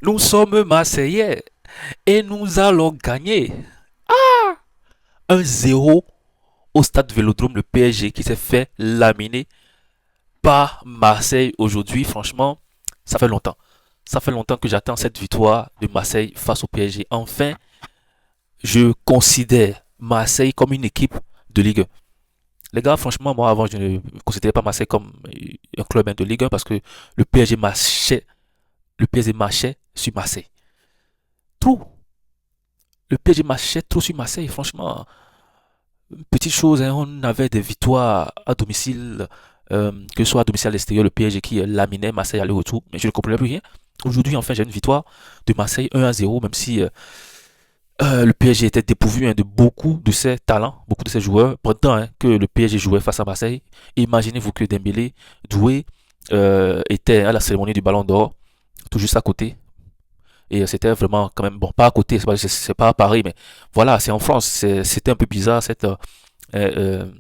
Nous sommes Marseillais et nous allons gagner 1-0 au stade Vélodrome, le PSG qui s'est fait laminer par Marseille aujourd'hui. Franchement, ça fait longtemps. Ça fait longtemps que j'attends cette victoire de Marseille face au PSG. Enfin, je considère Marseille comme une équipe de Ligue 1. Les gars, franchement, moi avant, je ne considérais pas Marseille comme un club de Ligue 1 parce que le PSG marchait sur Marseille. Trop. Le PSG marchait trop sur Marseille. Franchement, petite chose, hein, on avait des victoires à domicile, que ce soit à domicile à l'extérieur, le PSG qui laminait Marseille aller-retour, mais je ne comprenais plus rien. Aujourd'hui, enfin, j'ai une victoire de Marseille 1-0, même si le PSG était dépourvu hein, de beaucoup de ses talents, beaucoup de ses joueurs, pendant hein, que le PSG jouait face à Marseille. Imaginez-vous que Dembélé, Doué, était à la cérémonie du Ballon d'Or, tout juste à côté. Et c'était vraiment quand même, bon, pas à côté, c'est pas à Paris, mais voilà, c'est en France. C'était un peu bizarre cette euh,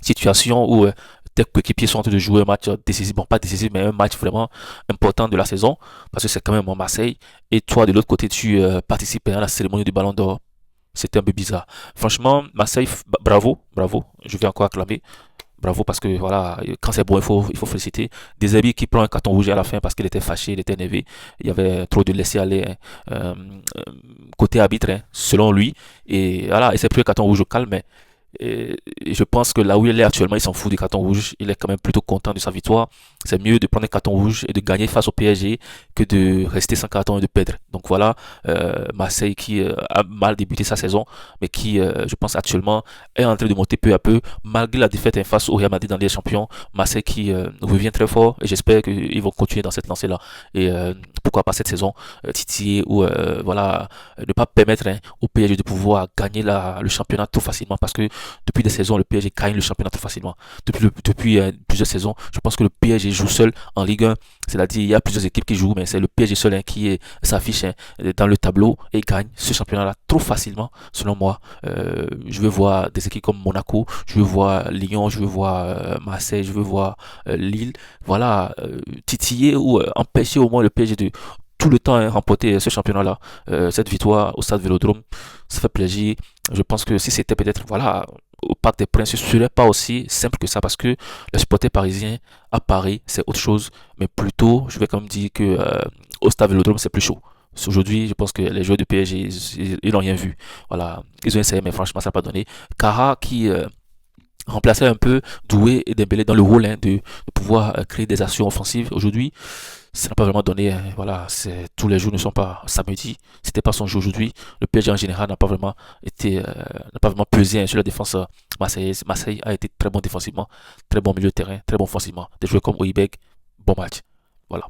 situation où tes coéquipiers sont en train de jouer un match décisif, bon pas décisif, mais un match vraiment important de la saison, parce que c'est quand même en Marseille, et toi de l'autre côté tu participes à la cérémonie du Ballon d'Or. C'était un peu bizarre. Franchement, Marseille, bravo, bravo, je vais encore acclamer. Bravo parce que voilà, quand c'est bon, il faut féliciter. Des qui prend un carton rouge à la fin parce qu'il était fâché, il était énervé. Il y avait trop de laisser aller hein, côté arbitre, hein, selon lui. Et voilà, et c'est plus un carton rouge au calme, mais et je pense que là où il est actuellement, il s'en fout du carton rouge. Il est quand même plutôt content de sa victoire. C'est mieux de prendre un carton rouge et de gagner face au PSG que de rester sans carton et de perdre. Donc voilà, Marseille qui a mal débuté sa saison, mais qui, je pense actuellement, est en train de monter peu à peu, malgré la défaite hein, face au Real Madrid dans les champions. Marseille qui revient très fort et j'espère qu'ils vont continuer dans cette lancée-là. Et pourquoi pas cette saison titiller ou voilà, ne pas permettre hein, au PSG de pouvoir gagner le championnat tout facilement parce que depuis des saisons, le PSG gagne le championnat très facilement. Depuis plusieurs saisons, je pense que le PSG joue seul en Ligue 1. C'est-à-dire, il y a plusieurs équipes qui jouent, mais c'est le PSG seul hein, qui s'affiche hein, dans le tableau et gagne ce championnat-là trop facilement, selon moi. Je veux voir des équipes comme Monaco, je veux voir Lyon, je veux voir Marseille, je veux voir Lille. Voilà, titiller ou empêcher au moins le PSG de tout le temps hein, remporter ce championnat-là. Cette victoire au stade Vélodrome, ça fait plaisir. Je pense que si c'était peut-être voilà au Parc des Princes, ce serait pas aussi simple que ça parce que le supporter parisien à Paris, c'est autre chose. Mais plutôt, je vais quand même dire que au stade Vélodrome, c'est plus chaud. Aujourd'hui, je pense que les joueurs du PSG, ils n'ont rien vu. Voilà, ils ont essayé, mais franchement, ça n'a pas donné. Kara qui remplaçait un peu Doué et Dembélé dans le rôle hein, de pouvoir créer des actions offensives. Aujourd'hui, ça n'a pas vraiment donné. Hein, voilà, c'est tous les jours ne sont pas samedi. C'était pas son jour aujourd'hui. Le PSG en général n'a pas vraiment pesé hein, sur la défense marseillaise. Marseille a été très bon défensivement, très bon milieu de terrain, très bon offensivement. Des joueurs comme Oibeg, bon match. Voilà.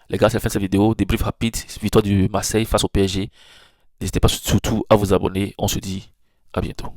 Les gars, c'est la fin de cette vidéo. Débrief rapide, victoire du Marseille face au PSG. N'hésitez pas surtout à vous abonner. On se dit à bientôt.